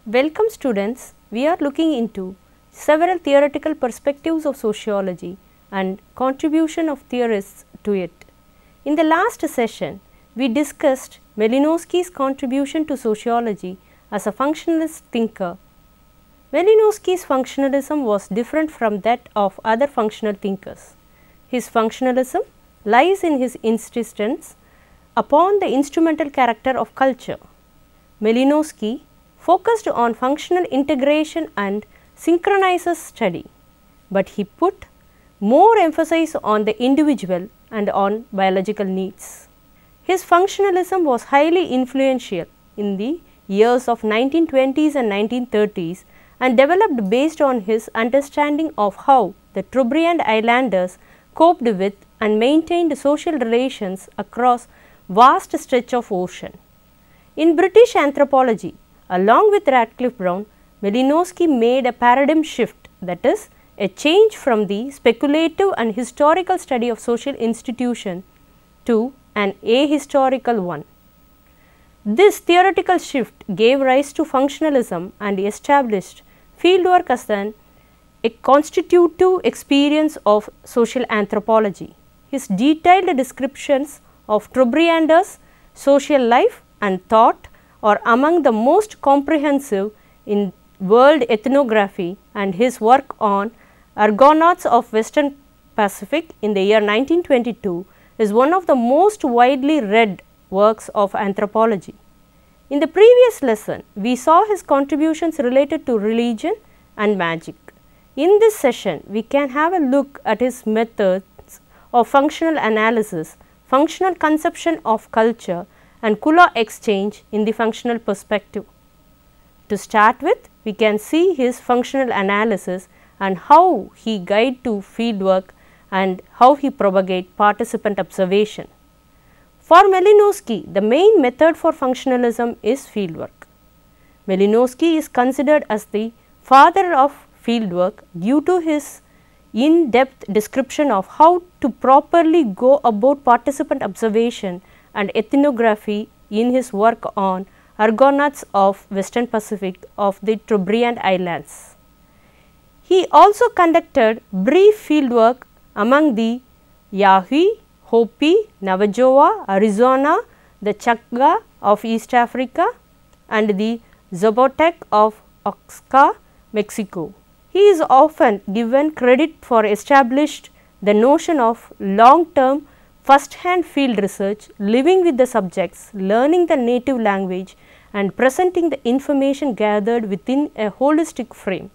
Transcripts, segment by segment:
Welcome students, we are looking into several theoretical perspectives of sociology and contribution of theorists to it. In the last session, we discussed Malinowski's contribution to sociology as a functionalist thinker. Malinowski's functionalism was different from that of other functional thinkers. His functionalism lies in his insistence upon the instrumental character of culture. Malinowski focused on functional integration and synchronizes study, but he put more emphasis on the individual and on biological needs. His functionalism was highly influential in the years of 1920s and 1930s and developed based on his understanding of how the Trobriand Islanders coped with and maintained social relations across vast stretch of ocean. In British anthropology, along with Radcliffe Brown, Malinowski made a paradigm shift, that is, a change from the speculative and historical study of social institutions to an ahistorical one. This theoretical shift gave rise to functionalism and established fieldwork as a constitutive experience of social anthropology. His detailed descriptions of Trobrianders' social life and thought are among the most comprehensive in world ethnography, and his work on Argonauts of Western Pacific in the year 1922 is one of the most widely read works of anthropology. In the previous lesson, we saw his contributions related to religion and magic. In this session, we can have a look at his methods of functional analysis, functional conception of culture, and Kula exchange in the functional perspective. To start with, we can see his functional analysis and how he guide to fieldwork and how he propagate participant observation. For Malinowski, the main method for functionalism is fieldwork. Malinowski is considered as the father of fieldwork due to his in-depth description of how to properly go about participant observation and ethnography in his work on Argonauts of Western Pacific of the Trobriand Islands. He also conducted brief fieldwork among the Yahi, Hopi, Navajo, Arizona, the Chagga of East Africa and the Zapotec of Oaxaca, Mexico. He is often given credit for established the notion of long-term first-hand field research, living with the subjects, learning the native language and presenting the information gathered within a holistic frame.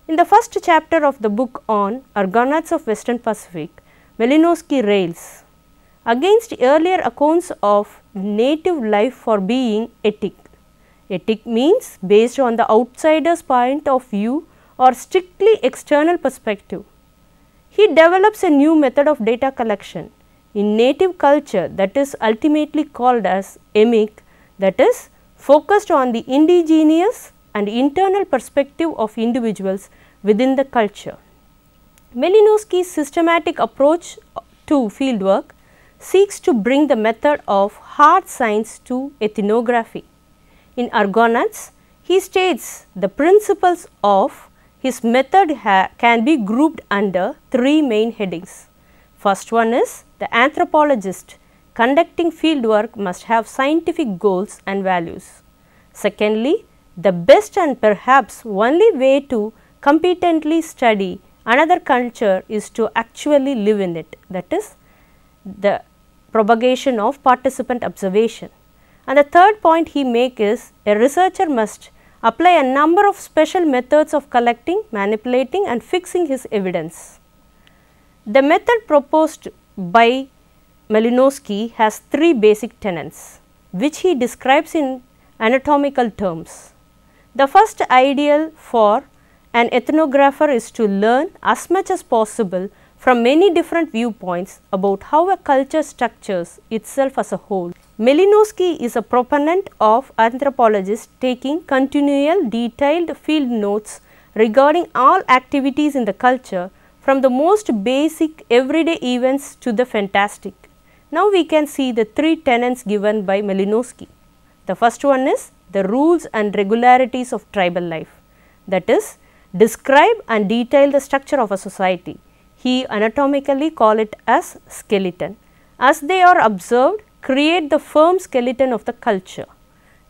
In the first chapter of the book on Argonauts of Western Pacific, Malinowski rails against earlier accounts of native life for being etic. Etic means based on the outsider's point of view or strictly external perspective. He develops a new method of data collection in native culture that is ultimately called as emic, that is focused on the indigenous and internal perspective of individuals within the culture. Malinowski's systematic approach to fieldwork seeks to bring the method of hard science to ethnography. In Argonauts, he states the principles of his method can be grouped under three main headings. First one is the anthropologist conducting fieldwork must have scientific goals and values. Secondly, the best and perhaps only way to competently study another culture is to actually live in it, that is the propagation of participant observation. And the third point he makes is a researcher must apply a number of special methods of collecting, manipulating and fixing his evidence. The method proposed by Malinowski has three basic tenets, which he describes in anatomical terms. The first ideal for an ethnographer is to learn as much as possible from many different viewpoints about how a culture structures itself as a whole. Malinowski is a proponent of anthropologists taking continual detailed field notes regarding all activities in the culture, from the most basic everyday events to the fantastic. Now we can see the three tenets given by Malinowski. The first one is the rules and regularities of tribal life, that is, describe and detail the structure of a society. He anatomically call it as skeleton. As they are observed, create the firm skeleton of the culture.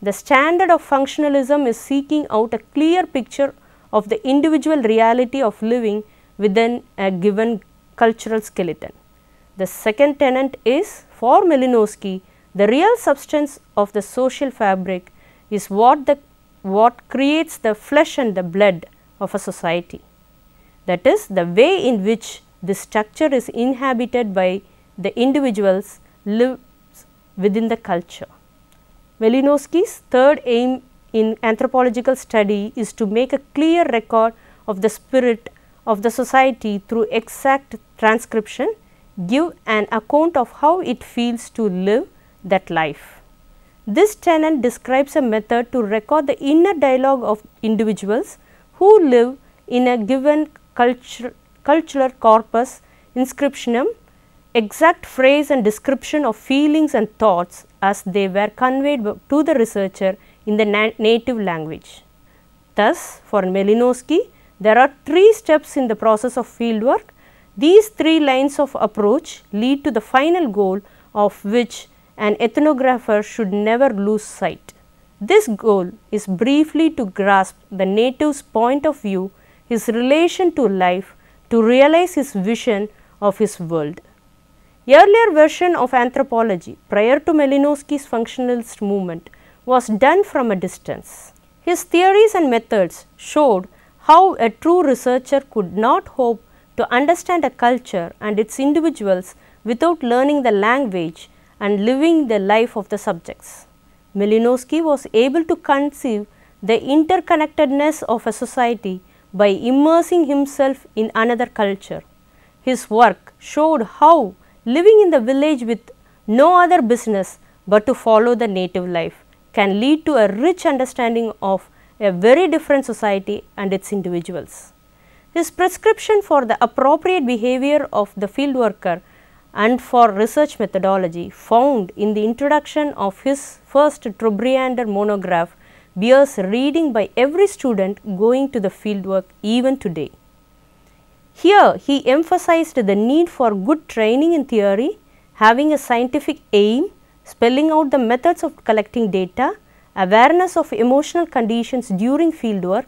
The standard of functionalism is seeking out a clear picture of the individual reality of living within a given cultural skeleton. The second tenet is, for Malinowski, the real substance of the social fabric is what creates the flesh and the blood of a society. That is, the way in which this structure is inhabited by the individuals lives within the culture. Malinowski's third aim in anthropological study is to make a clear record of the spirit of the society through exact transcription, give an account of how it feels to live that life. This tenet describes a method to record the inner dialogue of individuals who live in a given cultural corpus inscriptionum, exact phrase and description of feelings and thoughts as they were conveyed to the researcher in the native language. Thus, for Malinowski, there are 3 steps in the process of fieldwork. These 3 lines of approach lead to the final goal of which an ethnographer should never lose sight. This goal is briefly to grasp the native's point of view, his relation to life, to realize his vision of his world. Earlier version of anthropology prior to Malinowski's functionalist movement was done from a distance. His theories and methods showed how a true researcher could not hope to understand a culture and its individuals without learning the language and living the life of the subjects. Malinowski was able to conceive the interconnectedness of a society by immersing himself in another culture. His work showed how living in the village with no other business but to follow the native life can lead to a rich understanding of a very different society and its individuals. His prescription for the appropriate behavior of the field worker and for research methodology found in the introduction of his first Trobriand monograph bears reading by every student going to the fieldwork even today. Here he emphasized the need for good training in theory, having a scientific aim, spelling out the methods of collecting data, awareness of emotional conditions during fieldwork,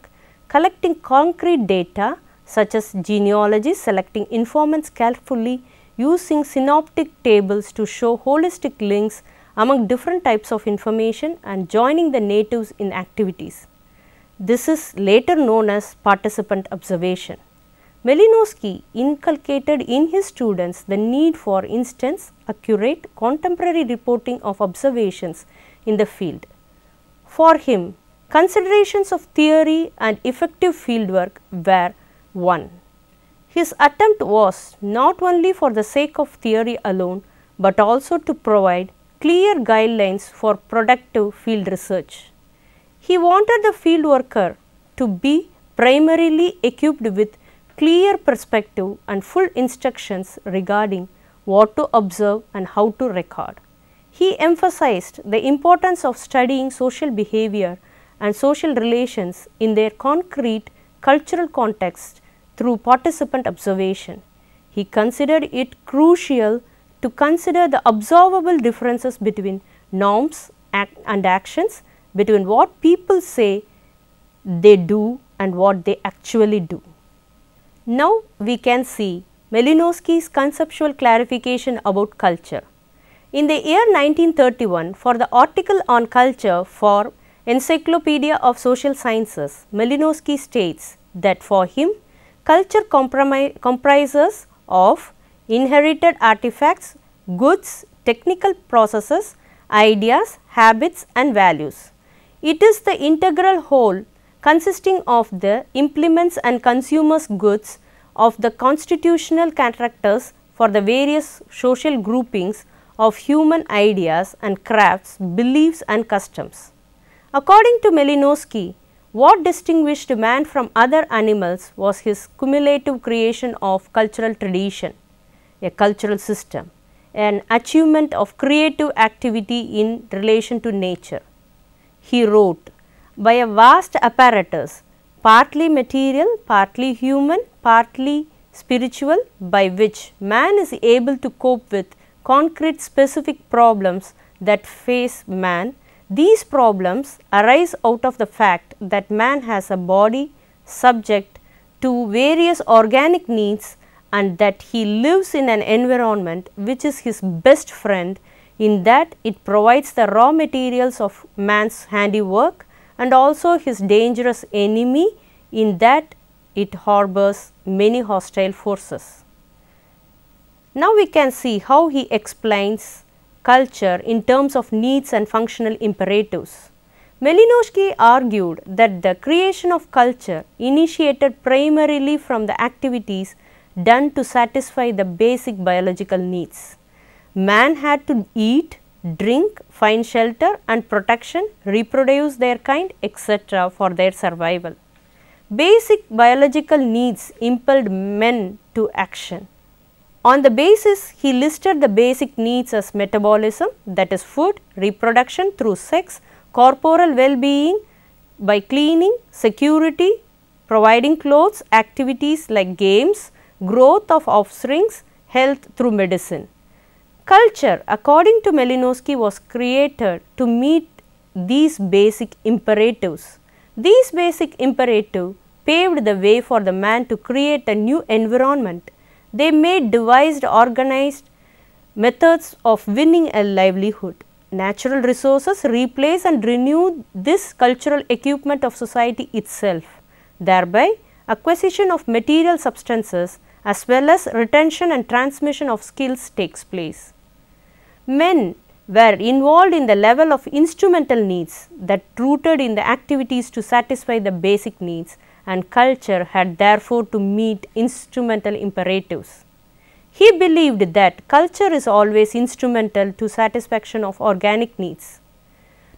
collecting concrete data such as genealogy, selecting informants carefully, using synoptic tables to show holistic links among different types of information and joining the natives in activities. This is later known as participant observation. Malinowski inculcated in his students the need for instance accurate contemporary reporting of observations in the field. For him, considerations of theory and effective fieldwork were one. His attempt was not only for the sake of theory alone, but also to provide clear guidelines for productive field research. He wanted the field worker to be primarily equipped with clear perspective and full instructions regarding what to observe and how to record. He emphasized the importance of studying social behavior and social relations in their concrete cultural context through participant observation. He considered it crucial to consider the observable differences between norms and actions, between what people say they do and what they actually do. Now we can see Malinowski's conceptual clarification about culture. In the year 1931, for the article on culture for Encyclopedia of Social Sciences, Malinowski states that for him, culture comprises of inherited artifacts, goods, technical processes, ideas, habits and values. It is the integral whole consisting of the implements and consumers' goods of the constitutional characters for the various social groupings of human ideas and crafts, beliefs and customs. According to Malinowski, what distinguished man from other animals was his cumulative creation of cultural tradition, a cultural system, an achievement of creative activity in relation to nature. he wrote, by a vast apparatus, partly material, partly human, partly spiritual, by which man is able to cope with concrete specific problems that face man. These problems arise out of the fact that man has a body subject to various organic needs and that he lives in an environment which is his best friend, in that it provides the raw materials of man's handiwork and also his dangerous enemy, in that it harbors many hostile forces. Now we can see how he explains culture in terms of needs and functional imperatives. Malinowski argued that the creation of culture initiated primarily from the activities done to satisfy the basic biological needs. Man had to eat, drink, find shelter and protection, reproduce their kind, etc. for their survival. Basic biological needs impelled men to action. On the basis, he listed the basic needs as metabolism, that is food, reproduction through sex, corporal well-being by cleaning, security, providing clothes, activities like games, growth of offsprings, health through medicine. Culture, according to Malinowski, was created to meet these basic imperatives. These basic imperatives paved the way for the man to create a new environment. They made devised organized methods of winning a livelihood. Natural resources replace and renew this cultural equipment of society itself. Thereby, acquisition of material substances as well as retention and transmission of skills takes place. Men were involved in the level of instrumental needs that rooted in the activities to satisfy the basic needs, and culture had therefore to meet instrumental imperatives. He believed that culture is always instrumental to satisfaction of organic needs.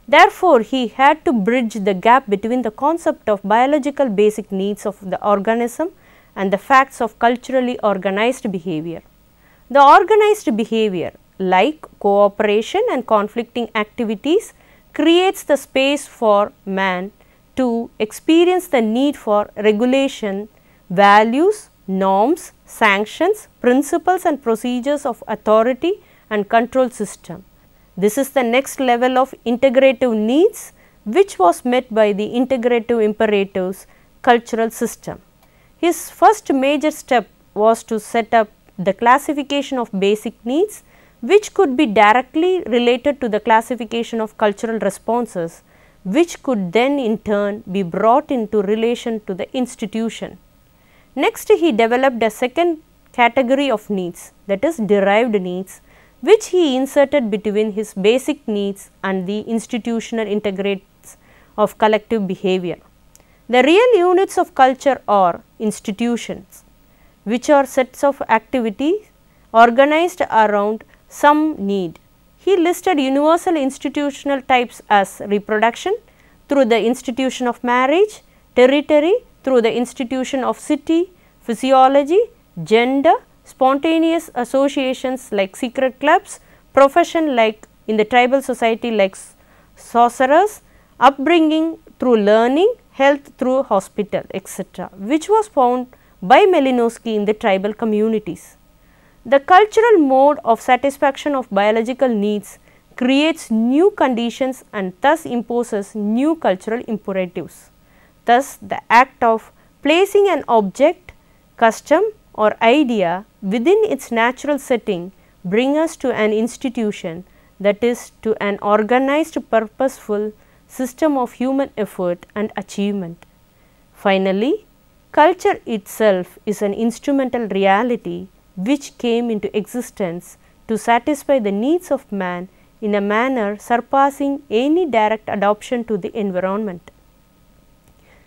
Therefore, he had to bridge the gap between the concept of biological basic needs of the organism and the facts of culturally organized behavior. The organized behavior, like cooperation and conflicting activities, creates the space for man to experience the need for regulation, values, norms, sanctions, principles and procedures of authority and control system. This is the next level of integrative needs, which was met by the integrative imperatives cultural system. His first major step was to set up the classification of basic needs, which could be directly related to the classification of cultural responses, which could then in turn be brought into relation to the institution. Next, he developed a second category of needs, that is derived needs, which he inserted between his basic needs and the institutional integrates of collective behavior. The real units of culture are institutions, which are sets of activities organized around some need. He listed universal institutional types as reproduction through the institution of marriage, territory through the institution of city, physiology, gender, spontaneous associations like secret clubs, profession like in the tribal society like sorcerers, upbringing through learning, health through hospital, etc., which was found by Malinowski in the tribal communities. The cultural mode of satisfaction of biological needs creates new conditions and thus imposes new cultural imperatives. Thus, the act of placing an object, custom or idea within its natural setting brings us to an institution, that is to an organized purposeful system of human effort and achievement. Finally, culture itself is an instrumental reality which came into existence to satisfy the needs of man in a manner surpassing any direct adoption to the environment.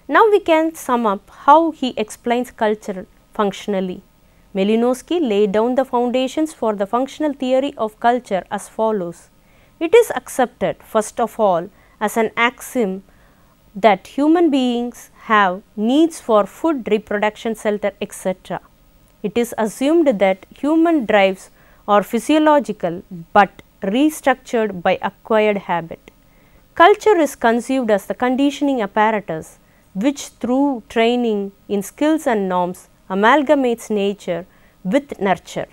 Now we can sum up how he explains culture functionally. Malinowski laid down the foundations for the functional theory of culture as follows. It is accepted first of all as an axiom that human beings have needs for food, reproduction, shelter, etc. It is assumed that human drives are physiological but restructured by acquired habit. Culture is conceived as the conditioning apparatus which through training in skills and norms amalgamates nature with nurture.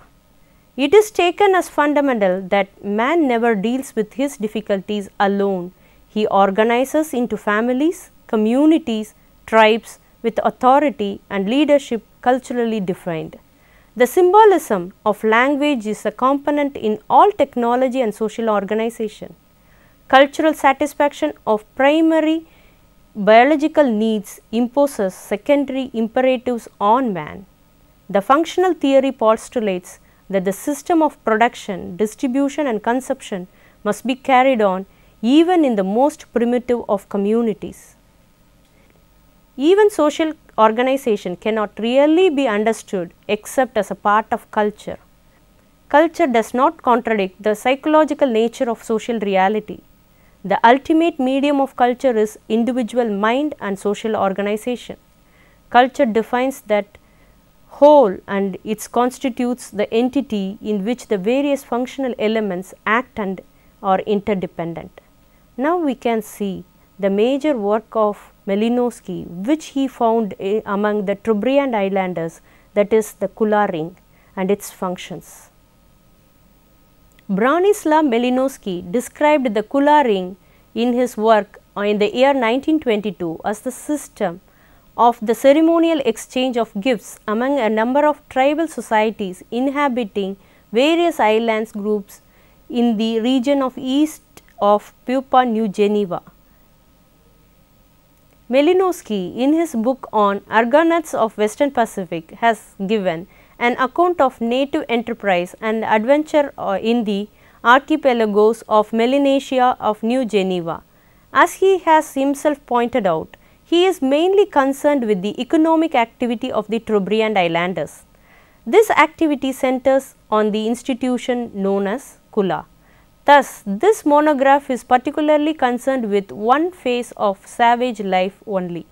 It is taken as fundamental that man never deals with his difficulties alone. He organizes into families, communities, tribes with authority and leadership culturally defined. The symbolism of language is a component in all technology and social organization. Cultural satisfaction of primary biological needs imposes secondary imperatives on man. The functional theory postulates that the system of production, distribution and consumption must be carried on even in the most primitive of communities. Even social organization cannot really be understood except as a part of culture. Culture does not contradict the psychological nature of social reality. The ultimate medium of culture is individual mind and social organization. Culture defines that whole and it constitutes the entity in which the various functional elements act and are interdependent. Now we can see the major work of Malinowski which he found among the Trobriand Islanders, that is the Kula Ring and its functions. Bronislaw Malinowski described the Kula Ring in his work in the year 1922 as the system of the ceremonial exchange of gifts among a number of tribal societies inhabiting various islands groups in the region of east of Papua New Guinea. Malinowski in his book on ARGONAUTS of Western Pacific has given an account of native enterprise and adventure in the archipelagos of Melanesia of New Guinea. As he has himself pointed out, he is mainly concerned with the economic activity of the Trobriand Islanders. This activity centers on the institution known as Kula. Thus, this monograph is particularly concerned with one phase of savage life only.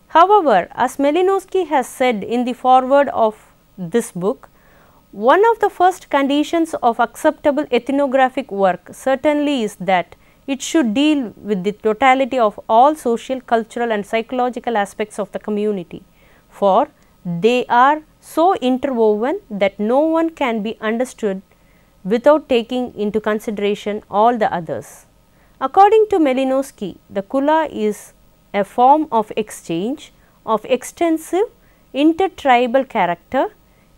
However, as Malinowski has said in the foreword of this book, one of the first conditions of acceptable ethnographic work certainly is that it should deal with the totality of all social, cultural and psychological aspects of the community, for they are so interwoven that no one can be understood without taking into consideration all the others. According to Malinowski, the Kula is a form of exchange of extensive intertribal character.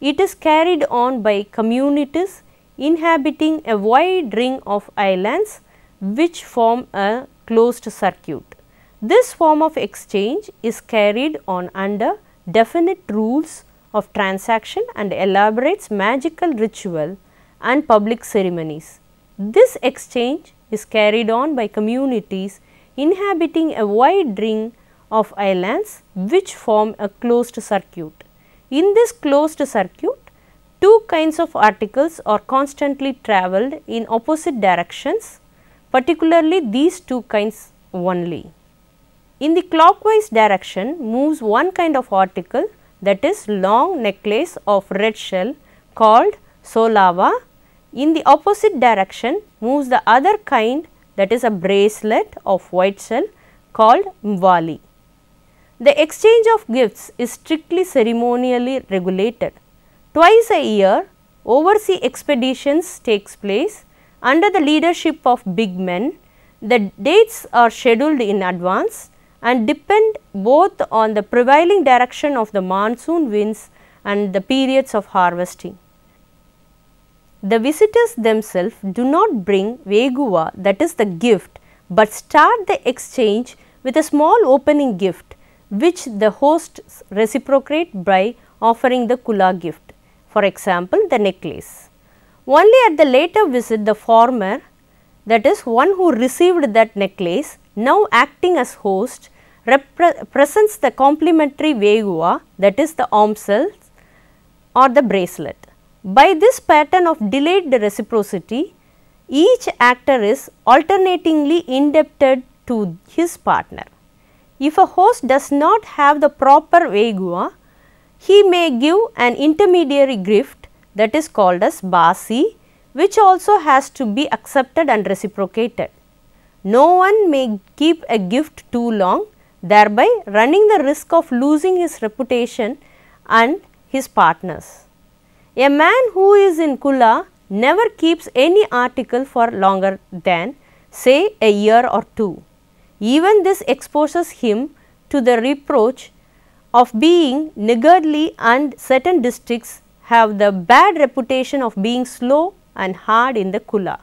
It is carried on by communities inhabiting a wide ring of islands which form a closed circuit. This form of exchange is carried on under definite rules of transaction and elaborates magical ritual and public ceremonies. This exchange is carried on by communities inhabiting a wide ring of islands which form a closed circuit. In this closed circuit, two kinds of articles are constantly travelled in opposite directions, particularly these two kinds only. In the clockwise direction moves one kind of article, that is long necklace of red shell called Soulava. In the opposite direction moves the other kind, that is a bracelet of white shell called Mwali. The exchange of gifts is strictly ceremonially regulated. Twice a year, overseas expeditions takes place under the leadership of big men. The dates are scheduled in advance and depend both on the prevailing direction of the monsoon winds and the periods of harvesting. The visitors themselves do not bring veguva, that is the gift, but start the exchange with a small opening gift which the hosts reciprocate by offering the Kula gift, for example, the necklace. Only at the later visit the former, that is one who received that necklace, now acting as host, presents the complimentary veguva, that is the armscell or the bracelet. By this pattern of delayed reciprocity, each actor is alternatingly indebted to his partner. If a host does not have the proper veguva, he may give an intermediary gift, that is called as basi, which also has to be accepted and reciprocated. No one may keep a gift too long, thereby running the risk of losing his reputation and his partners. A man who is in Kula never keeps any article for longer than, say, a year or two. Even this exposes him to the reproach of being niggardly, and certain districts have the bad reputation of being slow and hard in the Kula.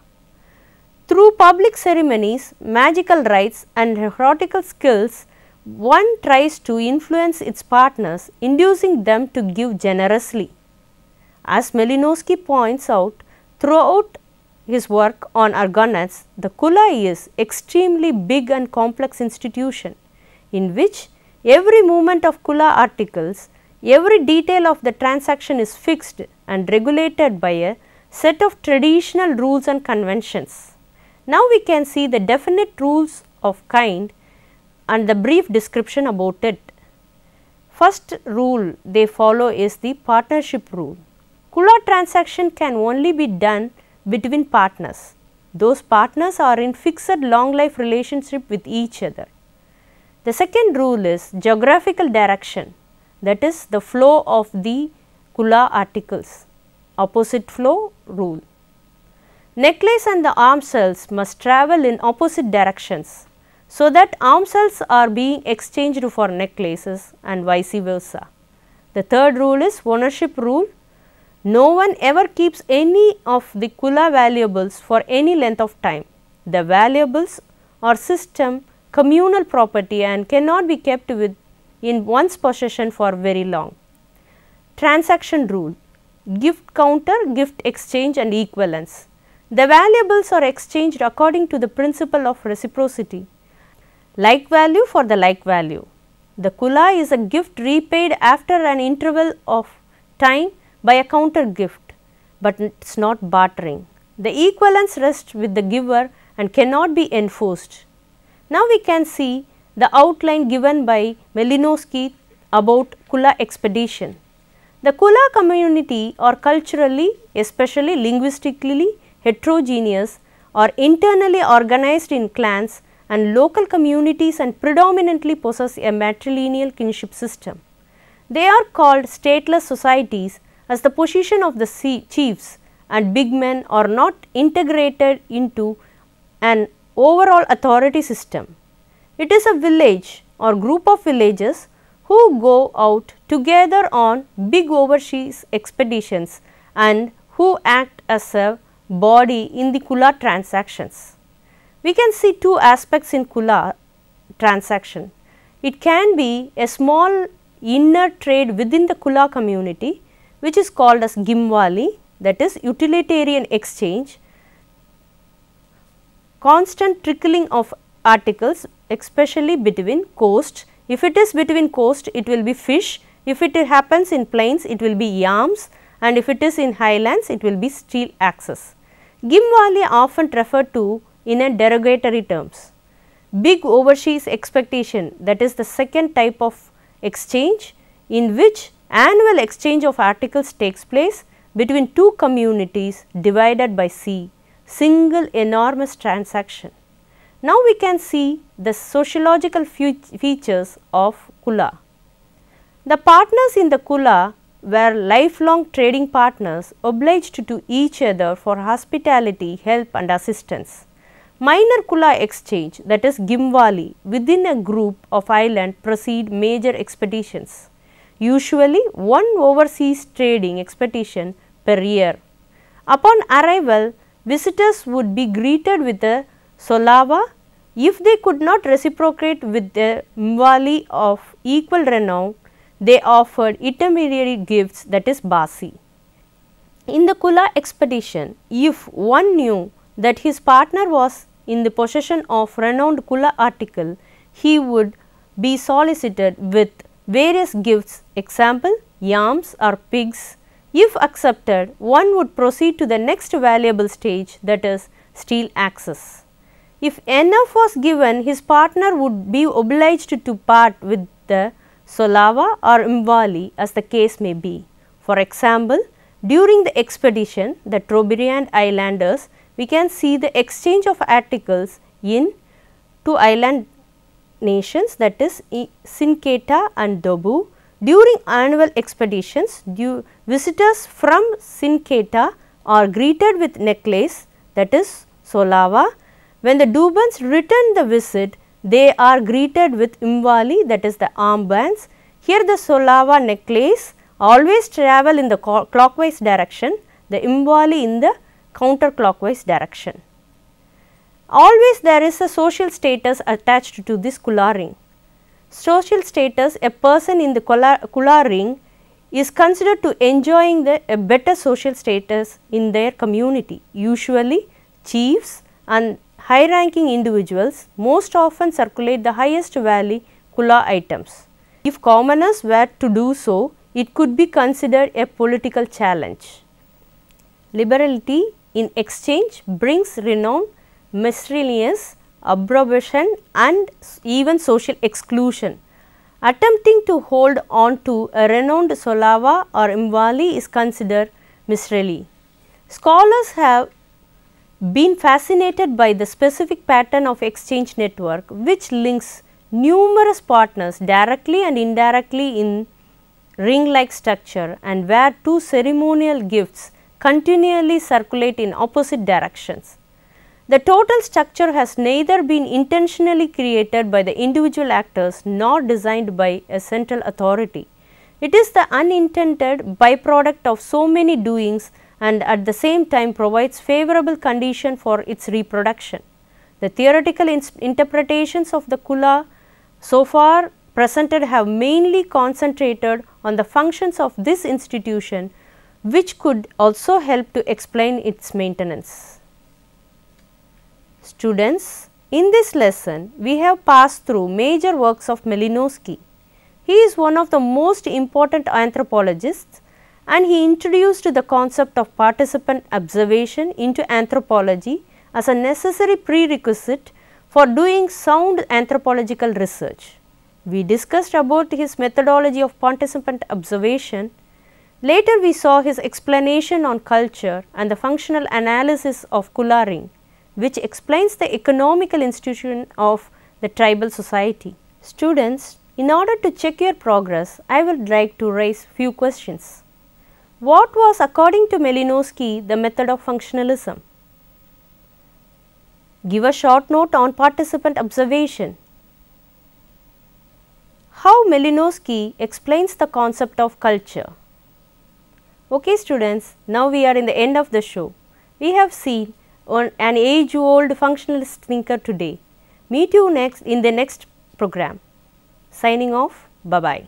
Through public ceremonies, magical rites and erotical skills, one tries to influence its partners, inducing them to give generously. As Malinowski points out throughout his work on ARGONAUTS, the Kula is extremely big and complex institution in which every movement of Kula articles, every detail of the transaction is fixed and regulated by a set of traditional rules and conventions. Now we can see the definite rules of kind and the brief description about it. First rule they follow is the partnership rule. Kula transaction can only be done between partners. Those partners are in fixed long life relationship with each other. The second rule is geographical direction, that is the flow of the Kula articles, opposite flow rule. Necklace and the arm cells must travel in opposite directions, so that arm cells are being exchanged for necklaces and vice versa. The third rule is ownership rule. No one ever keeps any of the Kula valuables for any length of time. The valuables are system communal property and cannot be kept in one's possession for very long. Transaction rule, gift counter, gift exchange and equivalence. The valuables are exchanged according to the principle of reciprocity, like value for the like value. The Kula is a gift repaid after an interval of time by a counter gift, but it is not bartering. The equivalence rests with the giver and cannot be enforced. Now we can see the outline given by Malinowski about Kula Expedition. The Kula community are culturally, especially linguistically heterogeneous, are internally organized in clans and local communities and predominantly possess a matrilineal kinship system. They are called stateless societies as the position of the chiefs and big men are not integrated into an overall authority system. It is a village or group of villages who go out together on big overseas expeditions and who act as a body in the Kula transactions. We can see two aspects in Kula transaction. It can be a small inner trade within the Kula community, which is called as Gimwali, that is utilitarian exchange, constant trickling of articles especially between coasts. If it is between coast, it will be fish. If it happens in plains, it will be yams, and if it is in highlands, it will be steel axes. Gimwali often referred to in a derogatory terms. Big overseas expectation, that is the second type of exchange in which annual exchange of articles takes place between two communities divided by sea, single enormous transaction. Now we can see the sociological features of Kula. The partners in the Kula were lifelong trading partners obliged to each other for hospitality, help and assistance. Minor Kula exchange, that is Gimwali, within a group of island precede major expeditions, usually one overseas trading expedition per year. Upon arrival, visitors would be greeted with a Soulava. If they could not reciprocate with the Mwali of equal renown, they offered intermediary gifts, that is Basi. In the Kula expedition, if one knew that his partner was in the possession of renowned Kula article, he would be solicited with various gifts, example yams or pigs. If accepted, one would proceed to the next valuable stage, that is steel axes. If enough was given, his partner would be obliged to part with the Soulava or Mwali as the case may be. For example, during the expedition, the Trobriand Islanders, we can see the exchange of articles in two island nations, that is Sinketa and Dobu. During annual expeditions, visitors from Sinketa are greeted with necklace, that is Soulava. When the Dubans return the visit, they are greeted with Imvali, that is the armbands. Here the Soulava necklace always travel in the clockwise direction, the Imvali in the counterclockwise direction. Always there is a social status attached to this Kula ring. Social status, a person in the Kula ring is considered to enjoying a better social status in their community. Usually chiefs and high ranking individuals most often circulate the highest value Kula items. If commoners were to do so, it could be considered a political challenge. Liberality in exchange brings renown, miscellaneous, approbation and even social exclusion. Attempting to hold on to a renowned Soulava or Imvali is considered miserly. Scholars have been fascinated by the specific pattern of exchange network which links numerous partners directly and indirectly in ring-like structure, and where two ceremonial gifts continually circulate in opposite directions. The total structure has neither been intentionally created by the individual actors nor designed by a central authority. It is the unintended byproduct of so many doings and at the same time provides favorable condition for its reproduction. The theoretical interpretations of the Kula so far presented have mainly concentrated on the functions of this institution, which could also help to explain its maintenance. Students, in this lesson we have passed through major works of Malinowski. He is one of the most important anthropologists and he introduced the concept of participant observation into anthropology as a necessary prerequisite for doing sound anthropological research. We discussed about his methodology of participant observation. Later we saw his explanation on culture and the functional analysis of Kula ring, which explains the economical institution of the tribal society. Students, in order to check your progress, I would like to raise few questions. What was, according to Malinowski, the method of functionalism? Give a short note on participant observation. How Malinowski explains the concept of culture. Okay students, now we are in the end of the show. We have seen an age-old functionalist thinker today. Meet you next in the next program. Signing off, bye-bye.